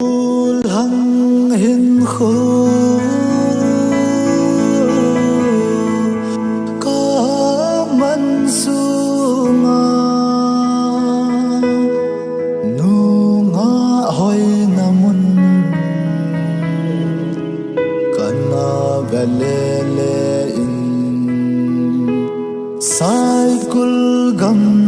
hăng hin khô có mân sunga nungah hoi namun kana galele in Saikhul gam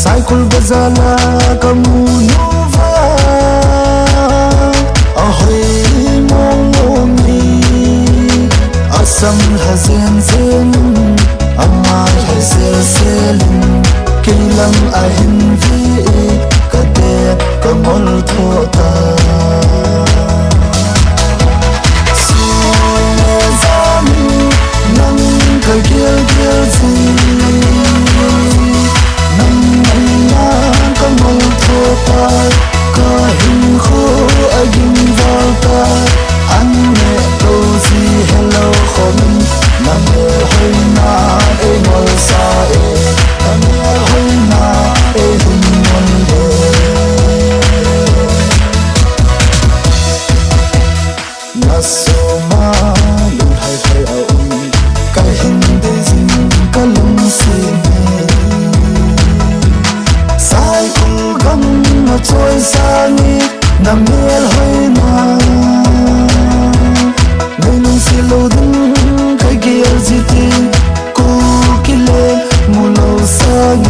Saikhul bazala kamunuva ahoy mongomi asam hazen zen amal hazel selin kilang ahin vi kade kamol thota suzami nang kagil gil zi kahin kho agin volta anne tozi hello khom name hoina e ngol sa e name hoina e hun mon de nasoma lung hai khai au kahin de zin kalung se trôi sang nằm mel hơi na nơi nung si lâu đứng cái kia gì tin KUKI le mu lâu sang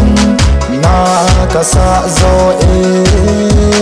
na cả sa zo e